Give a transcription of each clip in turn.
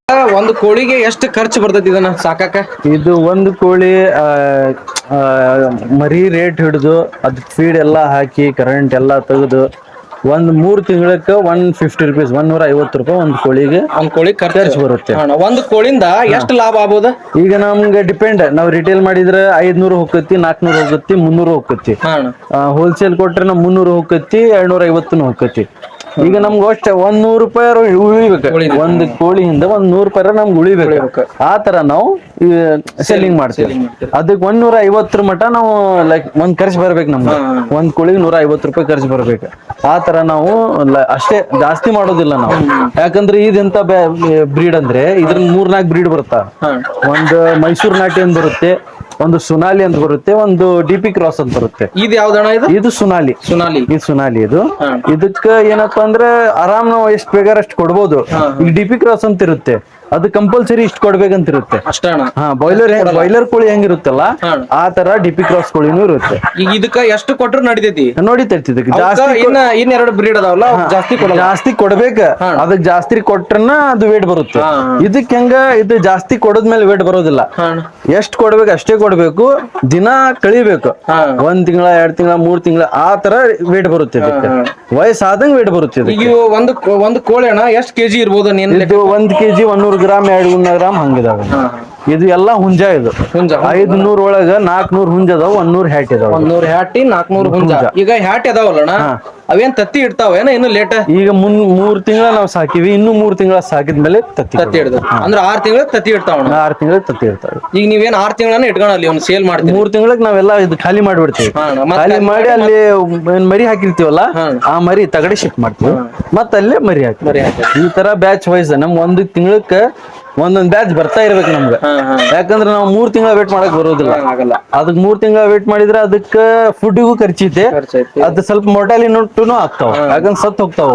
ಒಂದು ಕೋಳಿಗೆ ಎಷ್ಟು ಖರ್ಚು ಬರ್ತೈತಿ ಇದನ್ನ ಸಾಕಾಕ? ಇದು ಒಂದು ಕೋಳಿ ಮರಿ ರೇಟ್ ಹಿಡಿದು ಅದಕ್ಕೆ ಫೀಡ್ ಎಲ್ಲ ಹಾಕಿ ಕರೆಂಟ್ ಎಲ್ಲ ತೆಗೆದು ಒಂದ್ 3 ತಿಂಗಳಕ್ಕೆ 150 ರೂಪೀಸ್, 150 ರೂಪಾಯಿ ಒಂದು ಕೋಳಿಗೆ ಒಂದ್ ಕೋಳಿ ಖರ್ಚು ಬರುತ್ತೆ. ಒಂದು ಕೋಳಿಂದ ಎಷ್ಟು ಲಾಭ ಆಗ್ಬೋದ? ಈಗ ನಮ್ಗೆ ಡಿಪೆಂಡ್, ನಾವು ರಿಟೇಲ್ ಮಾಡಿದ್ರೆ 500 ಹೋಗತಿ, 400 ಹೋಗತಿ, 300 ಹೋಗತಿ. ಹೋಲ್ಸೇಲ್ ಕೊಟ್ರೆ ನಾವು 300 ಹೋಗತಿ, 250 ಹೋಗತಿ. ಈಗ ನಮ್ಗೆ ಅಷ್ಟೇ 100 ರೂಪಾಯಿ ಉಳಿಬೇಕು, ಒಂದು ಕೋಳಿಯಿಂದ 100 ರೂಪಾಯಿ ನಮ್ಗೆ ಉಳಿಬೇಕು. ಆ ತರ ನಾವು ಸೆಲ್ಲಿಂಗ್ ಮಾಡ್ತೀವಿ. ಅದಕ್ಕೆ 150 ಮಟ ನಾವು ಲೈಕ್ ಒಂದ್ ಖರ್ಚು ಬರ್ಬೇಕು ನಮ್ಗೆ. ಒಂದ್ ಕೋಳಿಗೆ 150 ರೂಪಾಯಿ ಖರ್ಚು ಬರ್ಬೇಕು. ಆ ತರ ನಾವು ಅಷ್ಟೇ ಜಾಸ್ತಿ ಮಾಡೋದಿಲ್ಲ ನಾವು. ಯಾಕಂದ್ರೆ ಇದೆಂತ ಬ್ರೀಡ್ ಅಂದ್ರೆ ಇದ್ರ 3-4 ಬ್ರೀಡ್ ಬರುತ್ತಾ. ಒಂದು ಮೈಸೂರು ನಾಟಿ ಅಂತ ಬರುತ್ತೆ, ಒಂದು ಸುನಾಲಿ ಅಂತ ಬರುತ್ತೆ, ಒಂದು DP ಕ್ರಾಸ್ ಅಂತ ಬರುತ್ತೆ. ಇದು ಯಾವ್ದಣ್ಣ? ಇದು ಸುನಾಲಿ. ಇದು ಸುನಾಲಿ. ಇದಕ್ಕ ಏನಪ್ಪಾ ಅಂದ್ರೆ ಆರಾಮ್ ನಾವು ಎಷ್ಟು ಬೇಕಾದ್ರೆ ಅಷ್ಟು ಕೊಡ್ಬೋದು. ಈಗ DP ಕ್ರಾಸ್ ಅಂತ ಇರುತ್ತೆ, ಅದು ಕಂಪಲ್ಸರಿ ಇಷ್ಟು ಕೊಡ್ಬೇಕಂತ ಇರುತ್ತೆ. ಬಾಯ್ಲರ್ ಕೋಳಿ ಹೆಂಗಿರುತ್ತಲ್ಲ ಆ ತರ DP ಕ್ರಾಸ್ ಕೋಳಿನೂ ಇರುತ್ತೆ. ಈಗ ಇದಕ್ಕ ಎಷ್ಟು ಕೊಟ್ರು ನಡಿತೈತಿ? ನಡಿತೈತಿ. ಇದಕ್ಕೆ ಇನ್ನೆರಡು ಬ್ರೀಡ್ ಅದಾವಲ್ಲ, ಜಾಸ್ತಿ ಕೊಡ್ಬೇಕ. ಅದಕ್ಕೆ ಜಾಸ್ತಿ ಕೊಟ್ರನ್ನ ಅದು ವೇಟ್ ಬರುತ್ತೆ. ಇದಕ್ಕೆ ಹೆಂಗ, ಇದು ಜಾಸ್ತಿ ಕೊಡದ್ಮೇಲೆ ವೇಟ್ ಬರೋದಿಲ್ಲ. ಎಷ್ಟ್ ಕೊಡ್ಬೇಕು ಅಷ್ಟೇ ಕೊಡ್ಬೇಕು, ದಿನ ಕಳಿಬೇಕು. 1 ತಿಂಗಳ 2 ತಿಂಗಳ 3 ತಿಂಗಳ ಆ ತರ ವೇಟ್ ಬರುತ್ತೆ. ಇದಕ್ಕೆ ವಯಸ್ಸಾದಂಗ ವೇಟ್ ಬರುತ್ತೆ. ಈಗ ಒಂದು ಕೋಳಿ ಅಣ್ಣ ಎಷ್ಟು ಕೆಜಿ ಇರ್ಬೋದು? 1 ಕೆಜಿ 100 ಗ್ರಾಮ್ 200 ಗ್ರಾಮ್ ಹಂಗಿದಾವೆ. ಇದು ಎಲ್ಲ ಹುಂಜ. ಇದು 500 ಒಳಗ 400 ಹುಂಜ ಅದಾವ, 100 ಹ್ಯಾಟ್ ಇದಾವ. 100 ಹ್ಯಾಟಿ 400 ಹುಂಜ. ಈಗ ಹ್ಯಾಟ್ ಅದಾವಲ್ಲಣ್ಣ, ಅವೇನ್ ತತ್ತಿ ಇಡ್ತಾವೇನ ಇನ್ನು ಲೇಟ್? ಈಗ 3 ತಿಂಗಳ ನಾವು ಸಾಕಿವಿ, ಇನ್ನು 3 ತಿಂಗಳ ಸಾಕಿದ್ಮೇಲೆ ತತ್ತಿ ಇಡ್ದು. ಅಂದ್ರೆ 6 ತಿಂಗಳ ತತ್ತಿ ಇಡ್ತಾವ. 6 ತಿಂಗಳ ತತ್ತಿ ಇರ್ತಾವೆ. ಈಗ ನೀವೇನ್ 6 ತಿಂಗಳನ್ನ ಇಟ್ಕೊಳ್ಳಿ, ಅವ್ನು ಸೇಲ್ ಮಾಡ್ತೀವಿ. 3 ತಿಂಗಳಿಗೆ ನಾವೆಲ್ಲ ಇದು ಖಾಲಿ ಮಾಡಿಬಿಡ್ತೀವಿ. ಖಾಲಿ ಮಾಡಿ ಅಲ್ಲಿ ಮರಿ ಹಾಕಿರ್ತೀವಲ್ಲ, ಆ ಮರಿ ತಗಡಿ ಶಿಫ್ಟ್ ಮಾಡ್ತೀವಿ, ಮತ್ತ ಅಲ್ಲೇ ಮರಿ ಹಾಕ್ತೀವಿ. ಈ ತರ ಬ್ಯಾಚ್ ವೈಸ್ ನಮ್ 1 ತಿಂಗಳಕ್ಕೆ ಒಂದೊಂದ್ ಬ್ಯಾಚ್ ಬರ್ತಾ ಇರ್ಬೇಕು ನಮ್ಗೆ. ಯಾಕಂದ್ರೆ ನಾವು 3 ತಿಂಗಳ ವೇಟ್ ಮಾಡಕ್ ಬರೋದಿಲ್ಲ. ಅದಕ್ಕೆ 3 ತಿಂಗಳ ವೇಟ್ ಮಾಡಿದ್ರೆ ಅದಕ್ಕೆ ಫುಡ್ಗೂ ಖರ್ಚೈತೆ, ಅದು ಸ್ವಲ್ಪ ಮೊರ್ಟಾಲಿಟಿನೂ ಆಗ್ತಾವ. ಯಾಕಂದ್ರೆ ಸತ್ ಹೋಗ್ತಾವ.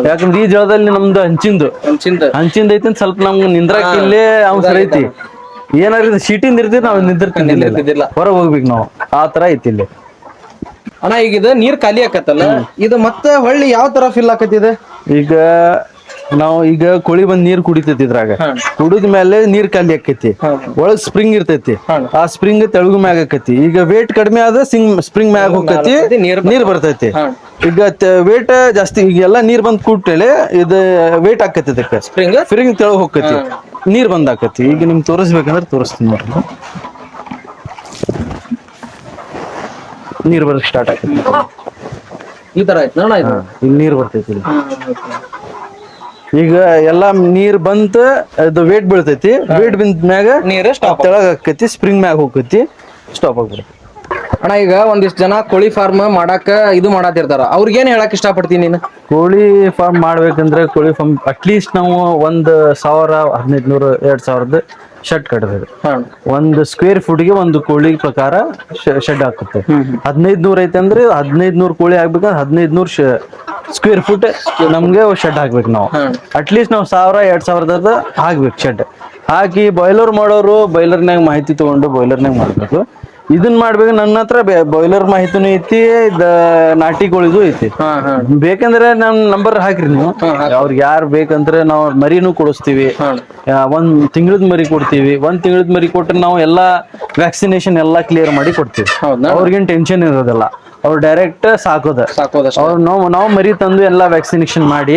ಯಾಕಂದ್ರೆ ಈ ಜಾಗದಲ್ಲಿ ನಮ್ದು ಹಂಚಿಂದ ಐತಿ, ಸ್ವಲ್ಪ ನಮ್ಗೆ ನಿಂದ್ರಕ್ ಇಲ್ಲೇ ಅವ್ಸರ ಐತಿ. ಏನಾರ ಶೀಟಿಂದ ಇರ್ತೀವಿ ನಾವು ನಿಂದಿರ್ತಿದ್ದಿಲ್ಲ, ಹೊರಗೆ ಹೋಗ್ಬೇಕು ನಾವು. ಆ ತರ ಐತಿ ಇಲ್ಲಿ ಅಣ್ಣ. ಈಗ ಇದು ನೀರ್ ಖಾಲಿ ಆಕತ್ತಲ್ಲ, ಇದು ಮತ್ತೆ ಹೊಳ್ಳಿ ಯಾವ ತರ ಫಿಲ್ ಆಕತ್ತಿದೆ? ಈಗ ನಾವು ಕೋಳಿ ಬಂದ್ ನೀರ್ ಕುಡಿತೈತಿ, ಇದ್ರಾಗ ಕುಡಿದ ಮೇಲೆ ನೀರ್ ಖಾಲಿ ಆಕೈತಿ. ಒಳಗ್ ಸ್ಪ್ರಿಂಗ್ ಇರ್ತೈತಿ, ಆ ಸ್ಪ್ರಿಂಗ್ ತೆಳಗು ಮ್ಯಾಗ ಆಕೈತಿ. ಈಗ ವೇಟ್ ಕಡಿಮೆ ಆದ್ರೆ ಸ್ಪ್ರಿಂಗ್ ಮ್ಯಾಗ ಹೋಗತಿ, ನೀರ್ ಬರ್ತೈತಿ. ಈಗ ವೇಟ್ ಜಾಸ್ತಿ, ಈಗ ಎಲ್ಲಾ ನೀರ್ ಬಂದ್ ಕೂಟ್ಮೇಲೆ ಇದು ವೇಟ್ ಆಕೈತಿ. ಇದಕ್ಕೆ ಸ್ಪ್ರಿಂಗ್ ತೆಳಗ್ ಹೋಗತಿ, ನೀರ್ ಬಂದ್ ಆಕತಿ. ಈಗ ನಿಮ್ಗೆ ತೋರಿಸ್ಬೇಕಂದ್ರೆ ತೋರಿಸ್ತೀನಿ ನೋಡ್ರಿ. ನೀರ್ ಬರಕ್ ಸ್ಟಾರ್ಟ್ ಆಕತಿ. ಈ ತರ ಆಯ್ತು ಈಗ ನೀರ್ ಬರ್ತೈತಿ. ಈಗ ಎಲ್ಲಾ ನೀರ್ ಬಂತ, ಅದು ವೇಟ್ ಬೀಳ್ತೈತಿ. ವೇಟ್ ಬಿಂದ ಮ್ಯಾಗ ನೀರ್ ತೆಳಗ್ ಆಕತಿ, ಸ್ಪ್ರಿಂಗ್ ಮ್ಯಾಗ ಹೋಗತಿ, ಸ್ಟಾಪ್ ಆಗ್ಬಿಡ್ತೈತಿ. ಅಣ್ಣ, ಈಗ ಒಂದಿಷ್ಟು ಜನ ಕೋಳಿ ಫಾರ್ಮ್ ಮಾಡಾಕ ಇದು ಮಾಡಾತಿರ್ತಾರ, ಅವ್ರಿಗೇನ್ ಹೇಳಕ್ ಇಷ್ಟಪಡ್ತೀನಿ ನೀನು? ಕೋಳಿ ಫಾರ್ಮ್ ಮಾಡ್ಬೇಕಂದ್ರೆ ಕೋಳಿ ಫಾರ್ಮ್ ಅಟ್ಲೀಸ್ಟ್ ನಾವು 1,000, 1,500, 2,000 ಶೆಡ್ ಕಟ್ಟಬೇಕು. 1 ಸ್ಕ್ವೇರ್ ಫುಟ್ಗೆ 1 ಕೋಳಿ ಪ್ರಕಾರ ಶೆಡ್ ಹಾಕುತ್ತೆ. 1,500 ಐತೆ ಅಂದ್ರೆ 1,500 ಕೋಳಿ ಆಗ್ಬೇಕಂದ್ರೆ 1,500 ಸ್ಕ್ವೇರ್ ಫುಟ್ ನಮ್ಗೆ ಶೆಡ್ ಹಾಕ್ಬೇಕು. ನಾವು ಅಟ್ಲೀಸ್ಟ್ ನಾವು 1,000-2,000 ಹಾಕ್ಬೇಕು ಶೆಡ್ ಹಾಕಿ. ಬಾಯ್ಲರ್ ಮಾಡೋರು ಬಾಯ್ಲರ್ನಾಗ ಮಾಹಿತಿ ತಗೊಂಡು ಬಾಯ್ಲರ್ನಾಗ ಮಾಡ್ಬೇಕು. ಇದನ್ ಮಾಡ್ಬೇಕು. ನನ್ನ ಹತ್ರ ಬಾಯ್ಲರ್ ಮಾಹಿತಿನೂ ಐತಿ, ನಾಟಿ ಕೋಳಿದು ಐತಿ. ಬೇಕಂದ್ರೆ ನಮ್ ನಂಬರ್ ಹಾಕ್ರಿ ನೀವು. ಅವ್ರಿಗೆ ಯಾರು ಬೇಕಂದ್ರೆ ನಾವು ಮರಿನೂ ಕೊಡಿಸ್ತೀವಿ. 1 ತಿಂಗಳದ ಮರಿ ಕೊಡ್ತೀವಿ. 1 ತಿಂಗಳದ ಮರಿ ಕೊಟ್ರೆ ನಾವು ಎಲ್ಲಾ ವ್ಯಾಕ್ಸಿನೇಷನ್ ಎಲ್ಲಾ ಕ್ಲಿಯರ್ ಮಾಡಿ ಕೊಡ್ತೀವಿ. ಅವ್ರಿಗೇನ್ ಟೆನ್ಷನ್ ಇರೋದಿಲ್ಲ. ಅವ್ರು ಡೈರೆಕ್ಟ್ ಸಾಕೋದ. ಅವ್ರು ನಾವು ಮರಿ ತಂದು ಎಲ್ಲಾ ವ್ಯಾಕ್ಸಿನೇಷನ್ ಮಾಡಿ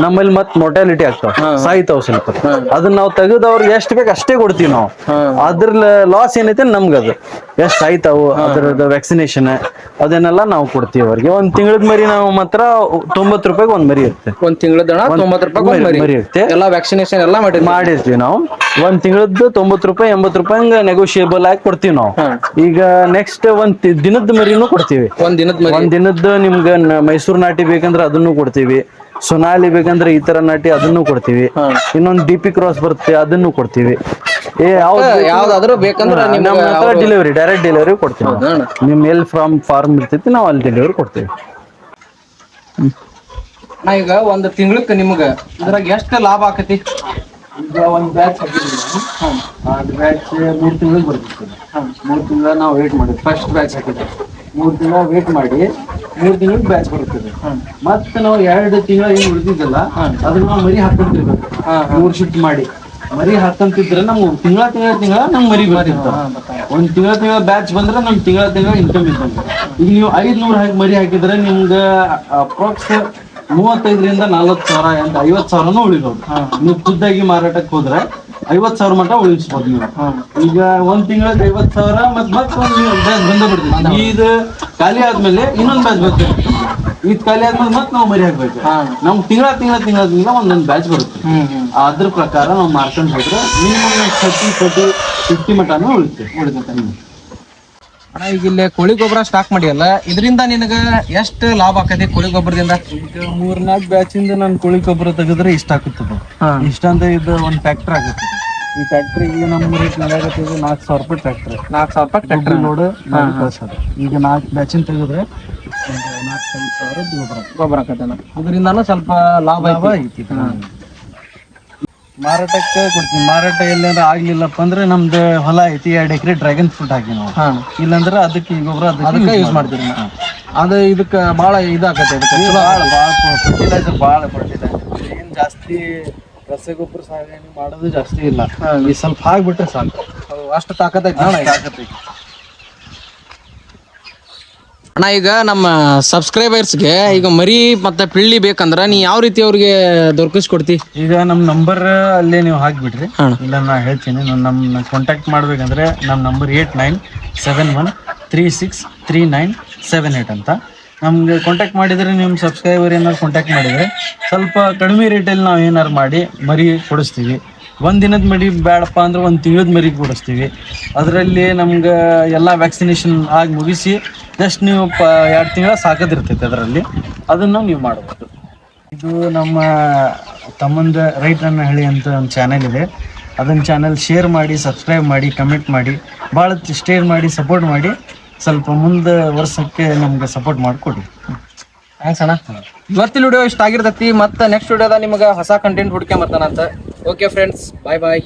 ನಮ್ಮಲ್ಲಿ ಮತ್ ಮೊರ್ಟಾಲಿಟಿ ಆಗ್ತಾವ, ಸಾಯ್ತಾವ ಸ್ವಲ್ಪ. ಅದನ್ನ ನಾವು ತೆಗೆದು ಅವ್ರಿಗೆ ಎಷ್ಟು ಬೇಕು ಅಷ್ಟೇ ಕೊಡ್ತೀವಿ ನಾವು. ಅದ್ರ ಲಾಸ್ ಏನೈತೆ ನಮ್ಗೆ, ಅದು ಎಷ್ಟು ಆಯ್ತಾವು ಅದ್ರದ್ದು ವ್ಯಾಕ್ಸಿನೇಷನ್ ಅದನ್ನೆಲ್ಲ ನಾವು ಕೊಡ್ತೀವಿ ಅವ್ರಿಗೆ. 1 ತಿಂಗಳದ ಮರಿ ನಾವು ಮಾತ್ರ 90 ರೂಪಾಯಿಗೆ 1 ಮರಿ ಇರುತ್ತೆ. 1 ತಿಂಗಳದ 90 ರೂಪಾಯಿ ಮರಿ ಇರುತ್ತೆ. ಎಲ್ಲ ವ್ಯಾಕ್ಸಿನೇಷನ್ ಎಲ್ಲ ಮಾಡಿರ್ತೀವಿ ನಾವು. 1 ತಿಂಗಳದ್ದು 90 ರೂಪಾಯಿ 80 ರೂಪಾಯಿ ಹಂಗ ನೆಗೋಷಿಯೇಬಲ್ ಆಗಿ ಕೊಡ್ತೀವಿ ನಾವು. ಈಗ ನೆಕ್ಸ್ಟ್ 1 ದಿನದ ಮರಿನೂ ಕೊಡ್ತೀವಿ. 1 ದಿನದ್ದು ನಿಮ್ಗೆ ಮೈಸೂರು ನಾಟಿ ಬೇಕಂದ್ರೆ ಅದನ್ನು ಕೊಡ್ತೀವಿ. ಸುನಾಲಿ ಬೇಕಂದ್ರೆ ಈ ತರ ನಾಟಿ ಅದನ್ನು ಕೊಡ್ತೀವಿ. ಇನ್ನೊಂದು DP ಕ್ರಾಸ್ ಬರುತ್ತೆ, ಅದನ್ನು ಕೊಡ್ತೀವಿ. ಯಾವ್ದಾದ್ರು ಬೇಕಂದ್ರೆ ನಮ್ಮ ಹತ್ರ ಡೈರೆಕ್ಟ್ ಡೆಲಿವರಿ ಕೊಡ್ತೀವಿ. ನಿಮ್ ಎಲ್ಲಿ ಫಾರ್ಮ್ ಇರ್ತೈತಿ ನಾವು ಅಲ್ಲಿ ಡೆಲಿವರಿ ಕೊಡ್ತೀವಿ. ಈಗ 1 ತಿಂಗಳಕ್ಕೆ ನಿಮ್ಗ ಇದ್ರಾಗ ಎಷ್ಟು ಲಾಭ ಆಕತಿ? ಈಗ 1 ಬ್ಯಾಚ್ ಹಾಕಿದ್ವಿ. ಅದು ಬ್ಯಾಚ್ 3 ತಿಂಗಳಿಗೆ ಬರ್ತೈತಿ. 3 ತಿಂಗಳ ನಾವು ವೇಟ್ ಮಾಡಿದ್ವಿ. ಫಸ್ಟ್ ಬ್ಯಾಚ್ ಹಾಕಿದ್ವಿ, 3 ತಿಂಗಳ ವೇಟ್ ಮಾಡಿ 3 ತಿಂಗಳಿಗೆ ಬ್ಯಾಚ್ ಬರುತ್ತದೆ. ಮತ್ತೆ ನಾವು 2 ತಿಂಗಳ ಏನು ಉಳಿದಿದ್ದಲ್ಲ ಅದನ್ನ ನಾವು ಮರಿ ಹಾಕೊಂಡಿರ್ಬೇಕು. 3 ಶಿಫ್ಟ್ ಮಾಡಿ ಮರಿ ಹಾಕಂತಿದ್ರೆ ನಮ್ಗೆ ತಿಂಗಳ ನಮ್ ಮರಿ ಬರ್ತಿರ್ತಾವ. ಒಂದ್ ತಿಂಗಳ ಬ್ಯಾಚ್ ಬಂದ್ರೆ ನಮ್ ತಿಂಗಳ ಇನ್ಕಮ್ ಇದ್ದಂಗೆ. ಈಗ ನೀವು 500 ಮರಿ ಹಾಕಿದ್ರೆ ನಿಮ್ಗೆ ಅಪ್ರಾಕ್ಸ್ 35,000 ರಿಂದ 40,000 50,000 ಉಳಿಬಹುದು. ನೀವು ಖುದ್ದಾಗಿ ಮಾರಾಟಕ್ಕೆ ಹೋದ್ರೆ 50,000 ಮಟ್ಟ ಉಳಿಸ್ಬೋದು ನೀವು. ಈಗ ಒಂದ್ ತಿಂಗಳಿಗೆ 50,000 ಮತ್ತೊಂದು ಬ್ಯಾಚ್ ಬಂದೇ ಬಿಡ್ತೀವಿ. ಇದು ಖಾಲಿ ಆದ್ಮೇಲೆ ಇನ್ನೊಂದ್ ಬ್ಯಾಚ್ ಬರ್ತದೆ. ಇದು ಖಾಲಿ ಆದ್ಮೇಲೆ ಮತ್ತೆ ನಾವು ಮರಿ ಹಾಕ್ಬೇಕು. ನಮ್ ತಿಂಗಳ ಒಂದೊಂದು ಬ್ಯಾಚ್ ಬರುತ್ತೆ. ಅದ್ರ ಪ್ರಕಾರ ನಾವು ಮಾರ್ಕೊಂಡು ಹೋದ್ರೆ ಮಿನಿಮಮ್ 30-50 ಮಟನೂ ಉಳಿತೈತೆ. ಅಣ್ಣ ಈಗ ಇಲ್ಲಿ ಕೋಳಿ ಗೊಬ್ಬರ ಸ್ಟಾಕ್ ಮಾಡಿಯಲ್ಲ, ಇದರಿಂದ ನಿನಗ ಎಷ್ಟು ಲಾಭ ಆಕತಿ ಕೋಳಿ ಗೊಬ್ಬರದಿಂದ? ಈಗ 3-4 ಬ್ಯಾಚಿಂದ ನಾನು ಕೋಳಿ ಗೊಬ್ಬರ ತೆಗೆದ್ರೆ ಇಷ್ಟ ಆಗುತ್ತದೆ. ಇಷ್ಟ ಅಂತ ಇದು ಒಂದು ಫ್ಯಾಕ್ಟ್ರಿ ಆಗುತ್ತೆ. ಈ ಫ್ಯಾಕ್ಟ್ರಿ ಈಗ ನಮ್ಮ ರೇಟ್ ನಡೆಯತ್ತೆ 4,000 ರೂಪಾಯಿ ಟ್ರ್ಯಾಕ್ಟರ್. 4,000 ರೂಪಾಯಿ ಟ್ರ್ಯಾಕ್ಟರ್ ನೋಡು ಕಳ್ಸೋದು. ಈಗ 4 ಬ್ಯಾಚಿನ ತೆಗೆದ್ರೆ 4,000 ಗೊಬ್ಬರ ಆಕತ್ತಣ್ಣ. ಇದರಿಂದಾನು ಸ್ವಲ್ಪ ಲಾಭ ಐತಿ. ಮಾರಾಟಕ್ಕೆ ಕೊಡ್ತೀನಿ. ಮಾರಾಟ ಎಲ್ಲಾರ ಆಗ್ಲಿಲ್ಲಪ್ಪ ಅಂದ್ರೆ ನಮ್ದು ಹೊಲ ಐತಿ 2 ಎಕರೆ ಡ್ರ್ಯಾಗನ್ ಫ್ರೂಟ್ ಹಾಕಿ ನಾವು. ಇಲ್ಲಾಂದ್ರೆ ಅದಕ್ಕೆ ಈ ಗೊಬ್ಬರ ಅದಕ್ಕೆ ಯೂಸ್ ಮಾಡ್ತೀವಿ. ಅದು ಇದಕ್ಕೆ ಭಾಳ ಇದಾಕತ್ತೆ. ಫರ್ಟಿಲೈಸರ್ ಭಾಳ ಏನ್ ಜಾಸ್ತಿ ರಸಗೊಬ್ಬರ ಸಾಗಣೆ ಮಾಡೋದು ಜಾಸ್ತಿ ಇಲ್ಲ. ಈ ಸ್ವಲ್ಪ ಹಾಕ್ಬಿಟ್ರೆ ಸಾಕು. ಅಷ್ಟು ತಾಕತ್ತೈತಿ. ಅಣ್ಣ ಈಗ ನಮ್ಮ ಸಬ್ಸ್ಕ್ರೈಬರ್ಸ್ಗೆ ಈಗ ಮರಿ ಮತ್ತೆ ಪಿಳ್ಳಿ ಬೇಕಂದ್ರ ನೀ ಯಾವ ರೀತಿ ಅವ್ರಿಗೆ ದೊರಕಿಸ್ಕೊಡ್ತಿ? ಈಗ ನಮ್ಮ ನಂಬರ್ ಅಲ್ಲೇ ನೀವು ಹಾಕ್ಬಿಡ್ರಿ. ಇಲ್ಲ ನಾ ಹೇಳ್ತೀನಿ. ನಮ್ಮ ಕಾಂಟ್ಯಾಕ್ಟ್ ಮಾಡ್ಬೇಕಂದ್ರೆ ನಮ್ಮ ನಂಬರ್ 8971363978 ಅಂತ. ನಮ್ಗೆ ಕಾಂಟ್ಯಾಕ್ಟ್ ಮಾಡಿದರೆ ನಿಮ್ಮ ಸಬ್ಸ್ಕ್ರೈಬರ್ ಏನಾದ್ರು ಕಾಂಟ್ಯಾಕ್ಟ್ ಮಾಡಿದರೆ ಸ್ವಲ್ಪ ಕಡಿಮೆ ರೇಟಲ್ಲಿ ನಾವು ಏನಾರು ಮಾಡಿ ಮರಿ ಕೊಡಿಸ್ತೀವಿ. ಒಂದು ದಿನದ ಮರಿ ಬೇಡಪ್ಪ ಅಂದ್ರೆ 1 ತಿಂಗಳದ ಮರಿ ಕೊಡಿಸ್ತೀವಿ. ಅದರಲ್ಲಿ ನಮ್ಗೆ ಎಲ್ಲ ವ್ಯಾಕ್ಸಿನೇಷನ್ ಆಗಿ ಮುಗಿಸಿ ಜಸ್ಟ್ ನೀವು 2 ತಿಂಗಳ ಸಾಕೋದಿರ್ತೈತೆ. ಅದರಲ್ಲಿ ಅದನ್ನು ನೀವು ಮಾಡ್ಬೋದು. ಇದು ನಮ್ಮ ತಮ್ಮಂದ ರೈತರನ್ನ ಹೇಳಿ ಅಂತ ಒಂದು ಚಾನೆಲ್ ಇದೆ. ಅದನ್ನು ಚಾನೆಲ್ ಶೇರ್ ಮಾಡಿ, ಸಬ್ಸ್ಕ್ರೈಬ್ ಮಾಡಿ, ಕಮೆಂಟ್ ಮಾಡಿ, ಭಾಳ ಶೇರ್ ಮಾಡಿ, ಸಪೋರ್ಟ್ ಮಾಡಿ. ಸ್ವಲ್ಪ ಮುಂದೆ ವರ್ಷಕ್ಕೆ ನಮ್ಗೆ ಸಪೋರ್ಟ್ ಮಾಡಿಕೊಡಿ. ಥ್ಯಾಂಕ್ಸ್ ಅಣ್ಣ. ಇವತ್ತಿನ ವಿಡಿಯೋ ಇಷ್ಟ ಆಗಿರ್ತೈತಿ. ಮತ್ತೆ ನೆಕ್ಸ್ಟ್ ವಿಡಿಯೋದಾಗ ನಿಮಗೆ ಹೊಸ ಕಂಟೆಂಟ್ ಹುಡ್ಕೊಂಬರ್ತಾನಂತ. ಓಕೆ ಫ್ರೆಂಡ್ಸ್, ಬಾಯ್.